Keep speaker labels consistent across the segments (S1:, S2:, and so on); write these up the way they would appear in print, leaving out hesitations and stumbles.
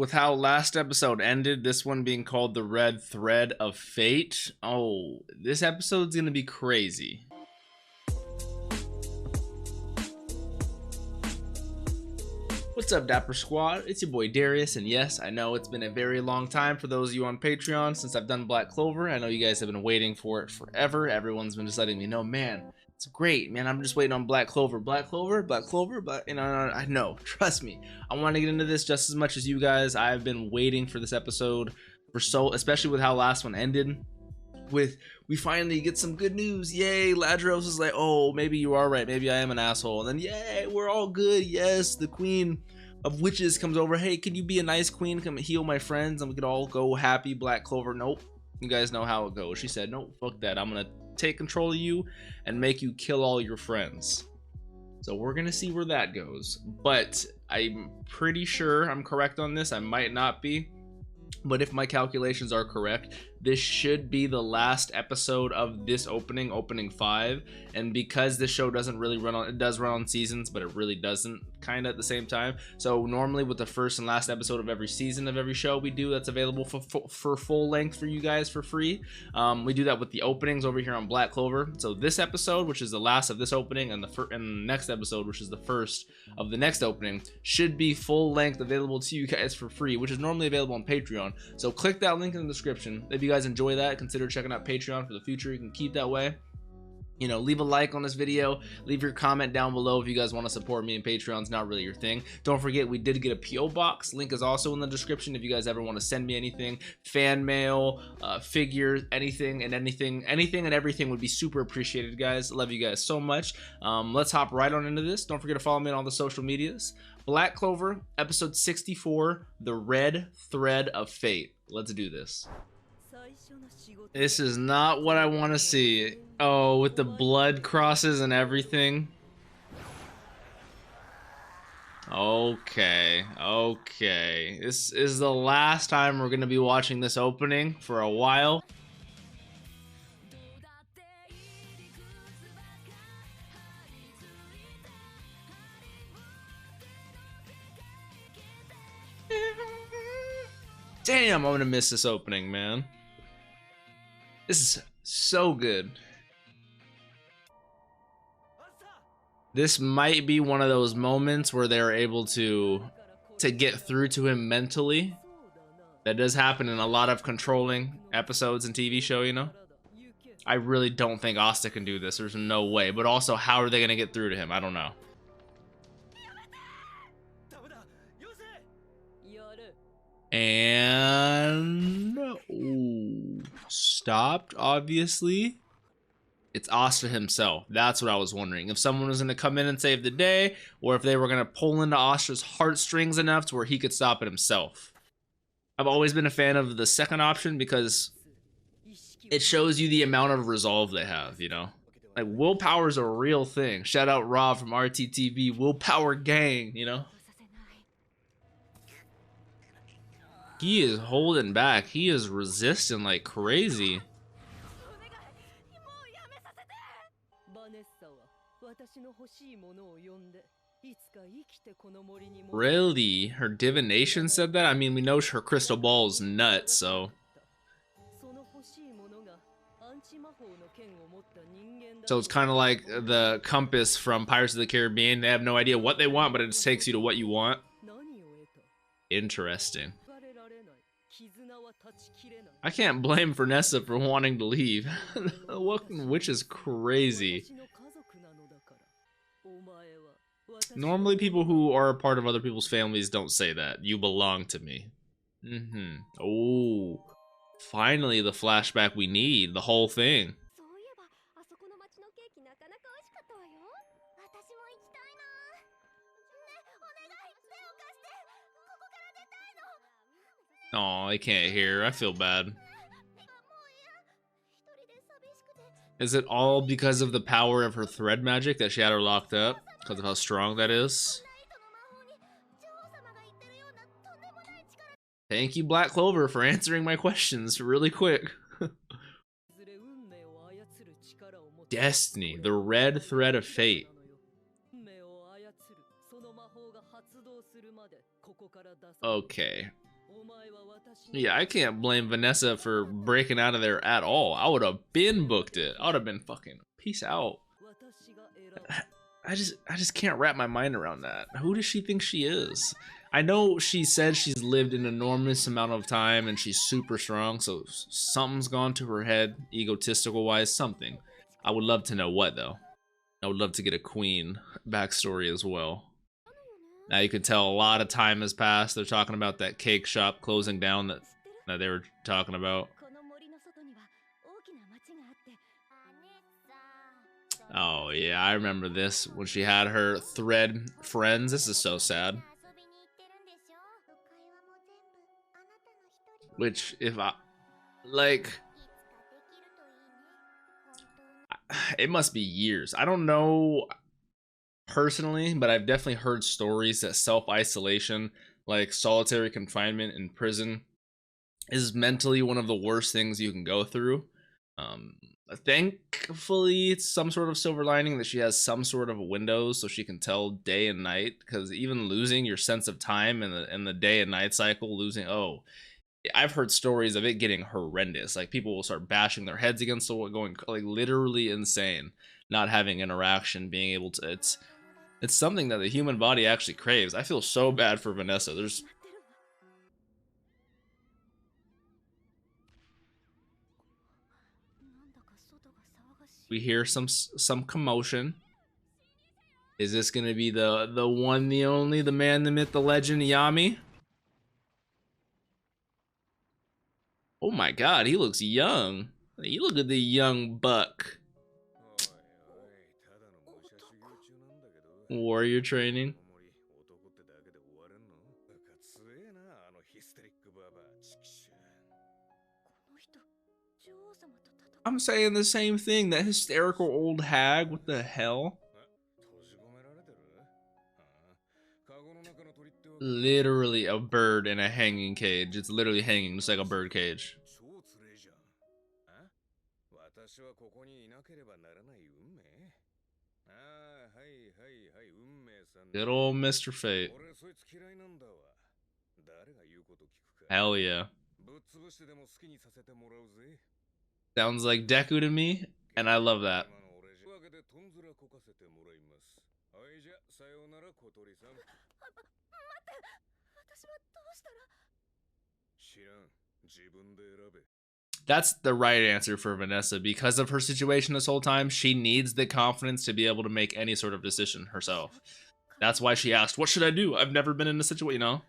S1: With how last episode ended, this one being called the Red Thread of Fate. Oh, this episode's gonna be crazy. What's up, Dapper Squad? It's your boy Darius, and yes, I know it's been a very long time for those of you on Patreon since I've done Black Clover. I know you guys have been waiting for it forever. Everyone's been just letting me know, man, it's great, man. I'm just waiting on Black Clover, Black Clover, Black Clover, but you know, I know, trust me. I want to get into this just as much as you guys. I've been waiting for this episode for especially with how last one ended. We finally get some good news. Yay, Ladros is like, oh, maybe you are right, maybe I am an asshole. And then yay, we're all good. Yes, the queen of witches comes over. Hey, can you be a nice queen, come heal my friends, and we could all go happy. Black Clover, nope, you guys know how it goes. She said, nope, fuck that, I'm gonna take control of you and make you kill all your friends. So we're gonna see where that goes, but I'm pretty sure I'm correct on this. I might not be, but if my calculations are correct, this should be the last episode of this opening 5. And because this show doesn't really run on, it does run on seasons, but it really doesn't kind of at the same time. So normally with the first and last episode of every season of every show we do that's available for full length for you guys for free, we do that with the openings over here on Black Clover. So this episode, which is the last of this opening, and the next episode, which is the first of the next opening, should be full length available to you guys for free, which is normally available on Patreon. So click that link in the description if you guys enjoy that. Consider checking out Patreon for the future. You can keep that way. You know, leave a like on this video, leave your comment down below if you guys want to support me, and Patreon's not really your thing. Don't forget, we did get a PO box. Link is also in the description if you guys ever want to send me anything, fan mail, figures, anything and everything would be super appreciated, guys. Love you guys so much. Let's hop right on into this. Don't forget to follow me on all the social medias. Black Clover, episode 64, the Red Thread of Fate. Let's do this. This is not what I want to see. Oh, with the blood crosses and everything. Okay. This is the last time we're going to be watching this opening for a while. Damn, I'm going to miss this opening, man. This is so good. This might be one of those moments where they're able to get through to him mentally. That does happen in a lot of controlling episodes and TV show, you know. I really don't think Asta can do this. There's no way. But also, how are they gonna get through to him? I don't know. And ooh, stopped, obviously. It's Asta himself. That's what I was wondering. If someone was going to come in and save the day, or if they were going to pull into Asta's heartstrings enough to where he could stop it himself. I've always been a fan of the second option because it shows you the amount of resolve they have, you know? Like, willpower is a real thing. Shout out Rob from RTTV, Willpower Gang, you know? He is holding back. He is resisting like crazy. Really? Her divination said that? I mean, we know her crystal ball is nuts, so... So it's kind of like the compass from Pirates of the Caribbean. They have no idea what they want, but it just takes you to what you want. Interesting. I can't blame Vanessa for wanting to leave. Which is crazy. Normally people who are a part of other people's families don't say that. You belong to me. Oh, finally the flashback we need. The whole thing. Oh, I can't hear. I feel bad. Is it all because of the power of her thread magic that she had her locked up? Because of how strong that is? Thank you, Black Clover, for answering my questions really quick. Destiny, the red thread of fate. Okay. Yeah, I can't blame Vanessa for breaking out of there at all. I would have been booked it. I would have been fucking peace out. I just can't wrap my mind around that. Who does she think she is? I know she said she's lived an enormous amount of time and she's super strong, so something's gone to her head, egotistical wise, something. I would love to know what though. I would love to get a queen backstory as well. Now you can tell a lot of time has passed. They're talking about that cake shop closing down that they were talking about. Oh yeah, I remember this when she had her thread friends. This is so sad. Which, if I like, it must be years. I don't know personally, but I've definitely heard stories that self-isolation, like solitary confinement in prison, is mentally one of the worst things you can go through. Thankfully, it's some sort of silver lining that she has some sort of windows so she can tell day and night, because even losing your sense of time in the day and night cycle, I've heard stories of it getting horrendous. Like people will start bashing their heads against the wall, going like literally insane, not having interaction, being able to. It's something that the human body actually craves. I feel so bad for Vanessa. We hear some commotion. Is this gonna be the one, the only, the man, the myth, the legend, Yami? Oh my god, he looks young. You look at the young buck. Warrior training. I'm saying the same thing. That hysterical old hag. What the hell? Literally a bird in a hanging cage. It's literally hanging just like a bird cage. Good old Mr. Fate. Hell yeah. Sounds like Deku to me, and I love that. That's the right answer for Vanessa. Because of her situation this whole time, she needs the confidence to be able to make any sort of decision herself. That's why she asked, what should I do? I've never been in a situation, you know?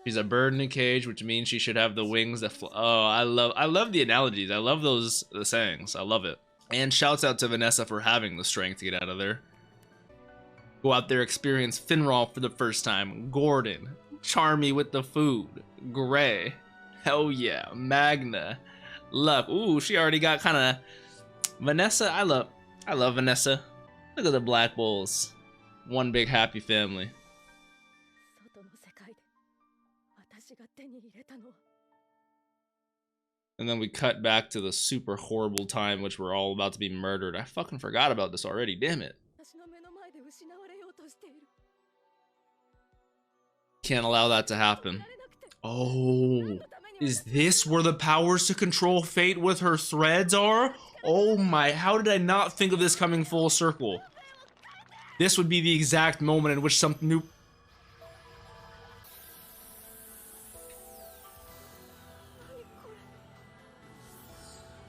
S1: She's a bird in a cage, which means she should have the wings that fly. Oh, I love the analogies. I love the sayings. I love it. And shouts out to Vanessa for having the strength to get out of there. Go out there, experience Finral for the first time. Gordon, Charmy with the food. Gray, hell yeah. Magna, Luck. Ooh, she already got kind of Vanessa. I love Vanessa. Look at the Black Bulls. One big happy family. And then we cut back to the super horrible time which we're all about to be murdered. I fucking forgot about this already, damn it. Can't allow that to happen. Oh, is this where the powers to control fate with her threads are? Oh my, how did I not think of this coming full circle? This would be the exact moment in which something new...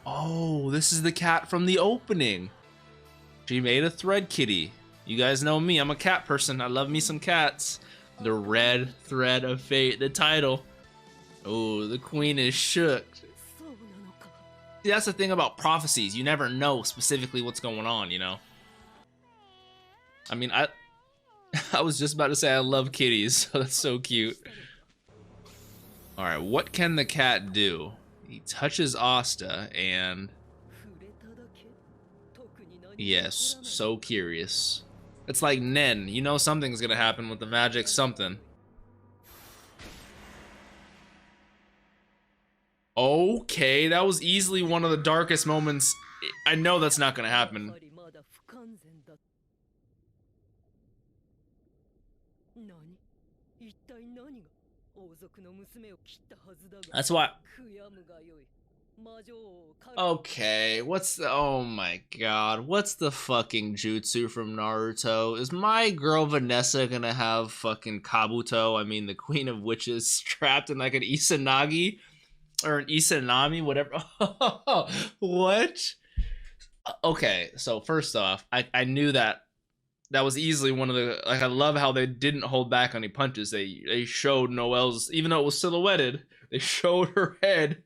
S1: Oh, this is the cat from the opening. She made a thread kitty. You guys know me, I'm a cat person. I love me some cats. The red thread of fate, the title. Oh, the queen is shook. See, that's the thing about prophecies. You never know specifically what's going on, you know? I mean, I was just about to say I love kitties, so that's so cute. Alright, what can the cat do? He touches Asta and... Yes, so curious. It's like Nen, you know something's gonna happen with the magic something. Okay, that was easily one of the darkest moments. I know that's not gonna happen. That's why. Okay, what's the, oh my god, what's the fucking jutsu from Naruto? Is my girl Vanessa gonna have fucking Kabuto, I mean the Queen of Witches, trapped in like an Izanagi? Or an Izanami, whatever. What? Okay, so first off, I knew that was easily one of the, like, I love how they didn't hold back on any punches. They showed Noelle's, even though it was silhouetted, they showed her head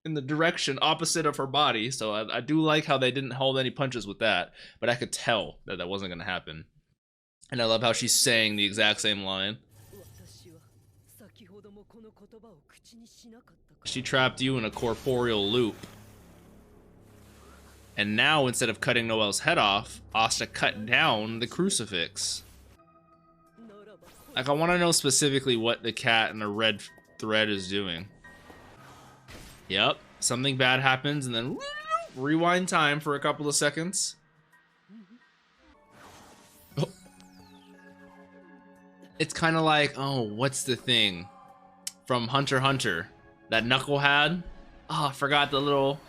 S1: in the direction opposite of her body. So I do like how they didn't hold any punches with that, but I could tell that that wasn't going to happen. And I love how she's saying the exact same line. She trapped you in a corporeal loop. And now, instead of cutting Noelle's head off, Asta cut down the crucifix. Like, I want to know specifically what the cat in the red thread is doing. Yep, something bad happens, and then rewind time for a couple of seconds. Oh. It's kind of like, oh, what's the thing from Hunter x Hunter that Knuckle had? Oh, I forgot the little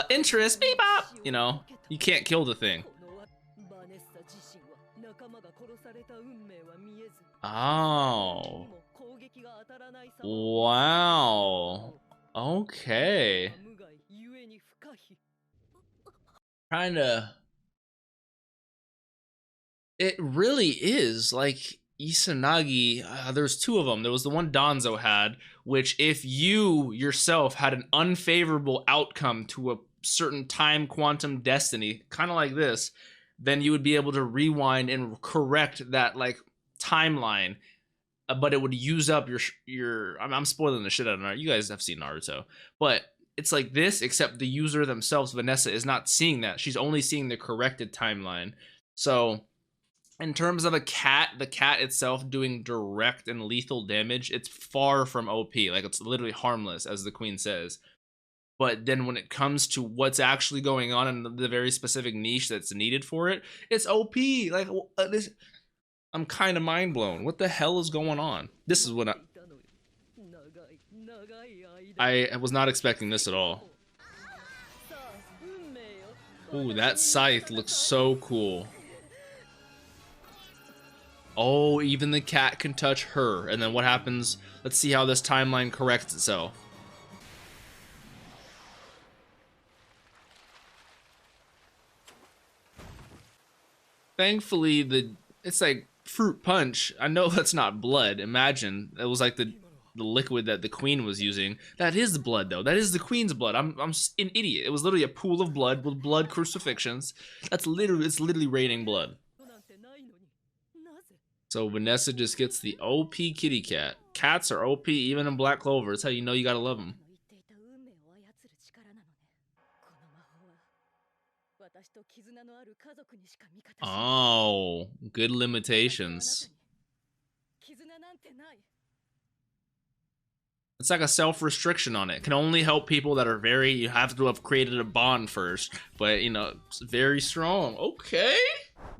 S1: interest, beep bop. You know, you can't kill the thing. Oh. Wow. Okay. Kinda. It really is like Izanagi. There's two of them. There was the one Danzo had, which if you yourself had an unfavorable outcome to a certain time quantum destiny, kind of like this, then you would be able to rewind and correct that like timeline. But it would use up your. I'm spoiling the shit out of Naruto. You guys have seen Naruto, but it's like this, except the user themselves, Vanessa, is not seeing that. She's only seeing the corrected timeline. So, in terms of a cat, the cat itself doing direct and lethal damage, it's far from OP. Like, it's literally harmless, as the queen says. But then when it comes to what's actually going on in the very specific niche that's needed for it, it's OP. Like, this. I'm kind of mind blown. What the hell is going on? This is what I was not expecting this at all. Ooh, that scythe looks so cool. Oh, even the cat can touch her. And then what happens? Let's see how this timeline corrects itself. Thankfully, it's like fruit punch. I know that's not blood. Imagine it was like the liquid that the queen was using. That is blood, though. That is the queen's blood. I'm an idiot. It was literally a pool of blood with blood crucifixions. It's literally raining blood. So Vanessa just gets the OP kitty cat. Cats are OP even in Black Clover. That's how you know you gotta love them. Oh, good limitations. It's like a self-restriction on it. Can only help people that are you have to have created a bond first. But, you know, it's very strong. Okay.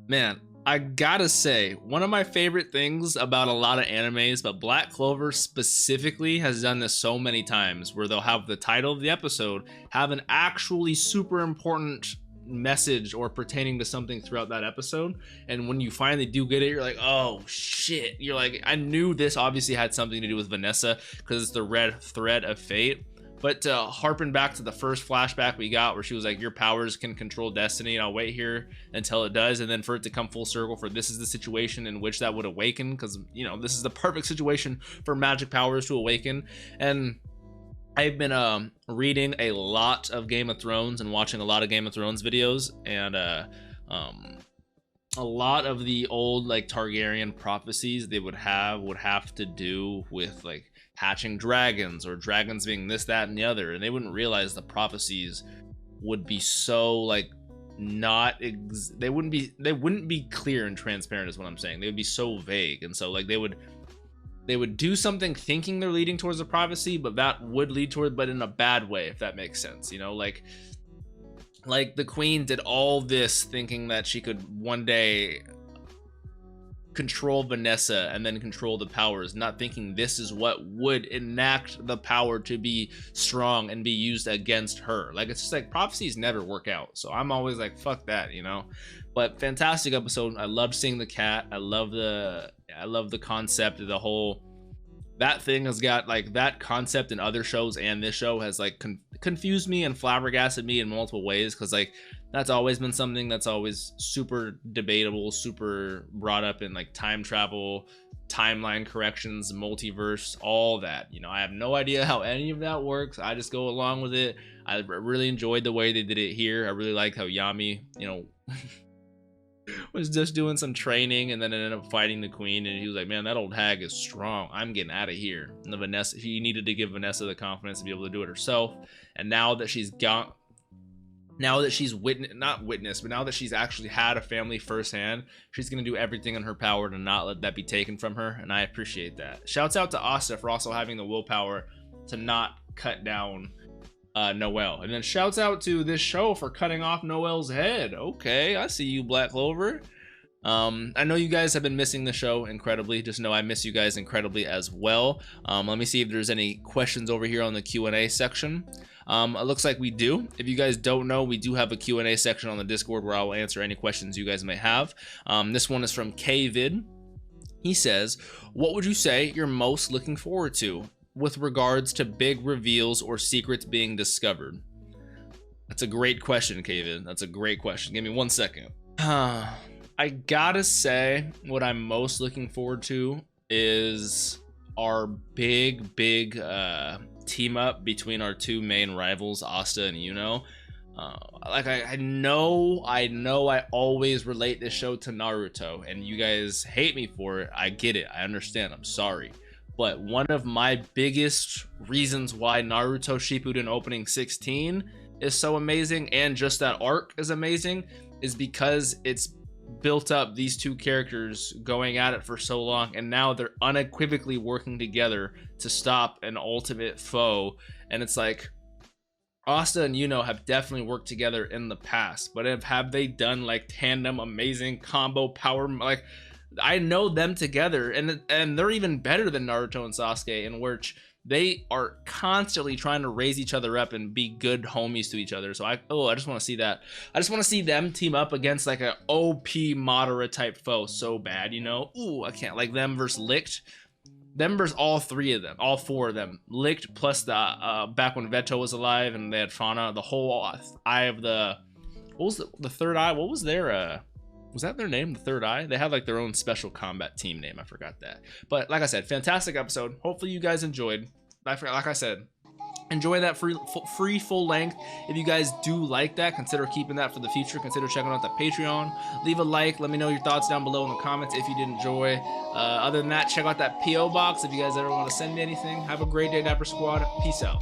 S1: Man, I gotta say, one of my favorite things about a lot of animes, but Black Clover specifically has done this so many times, where they'll have the title of the episode have an actually super important message or pertaining to something throughout that episode, and when you finally do get it, you're like, oh shit. You're like, I knew this obviously had something to do with Vanessa because it's the red thread of fate. But to harpen back to the first flashback we got where she was like, your powers can control destiny, and I'll wait here until it does, and then for it to come full circle for this is the situation in which that would awaken, because, you know, this is the perfect situation for magic powers to awaken. And I've been reading a lot of Game of Thrones and watching a lot of Game of Thrones videos, and a lot of the old like Targaryen prophecies they would have to do with like hatching dragons, or dragons being this, that, and the other, and they wouldn't realize the prophecies would be so like they wouldn't be clear and transparent is what I'm saying. They would be so vague, and so like they would do something thinking they're leading towards a prophecy, but that would lead toward, but in a bad way, if that makes sense. You know, like the queen did all this thinking that she could one day control Vanessa and then control the powers, not thinking this is what would enact the power to be strong and be used against her. Like, it's just like prophecies never work out, so I'm always like, fuck that, you know. But fantastic episode. I loved seeing the cat. I love the concept of the whole, that thing has got like, that concept in other shows and this show has like confused me and flabbergasted me in multiple ways, because like that's always been something that's always super debatable, super brought up in like time travel, timeline corrections, multiverse, all that, you know. I have no idea how any of that works. I just go along with it. I really enjoyed the way they did it here. I really liked how Yami, you know, was just doing some training and then ended up fighting the queen, and he was like, man, that old hag is strong, I'm getting out of here. And the Vanessa, he needed to give Vanessa the confidence to be able to do it herself. And now that she's got, now that she's not witnessed, but now that she's actually had a family firsthand, she's going to do everything in her power to not let that be taken from her, and I appreciate that. Shouts out to Asta for also having the willpower to not cut down Noelle. And then shouts out to this show for cutting off Noelle's head. Okay, I see you, Black Clover. I know you guys have been missing the show incredibly. Just know I miss you guys incredibly as well. Let me see if there's any questions over here on the Q&A section. It looks like we do. If you guys don't know, we do have a Q&A section on the Discord where I will answer any questions you guys may have. This one is from KVid. He says, what would you say you're most looking forward to with regards to big reveals or secrets being discovered? That's a great question, Kevin. That's a great question. Give me 1 second. I gotta say, what I'm most looking forward to is our big team up between our two main rivals, Asta and Yuno. Like I know I always relate this show to Naruto, and you guys hate me for it. I get it. I understand. I'm sorry. But one of my biggest reasons why Naruto Shippuden opening 16 is so amazing, and just that arc is amazing, is because it's built up these two characters going at it for so long, and now they're unequivocally working together to stop an ultimate foe. And it's like, Asta and Yuno have definitely worked together in the past, but have they done like tandem amazing combo power? Like, I know them together, and they're even better than Naruto and Sasuke, in which they are constantly trying to raise each other up and be good homies to each other. So I just want to see that. I just want to see them team up against like an OP Madara type foe so bad, you know. Ooh, I can't, like them versus Licked. Them versus all four of them. Licked plus the back when Veto was alive and they had Fauna, the whole eye of the, what was the third eye? What was their was that their name? The Third Eye? They had like their own special combat team name. I forgot that. But like I said, fantastic episode. Hopefully you guys enjoyed. Like I said, enjoy that free full length. If you guys do like that, consider keeping that for the future. Consider checking out the Patreon. Leave a like. Let me know your thoughts down below in the comments if you did enjoy. Other than that, check out that P.O. box if you guys ever want to send me anything. Have a great day, Dapper Squad. Peace out.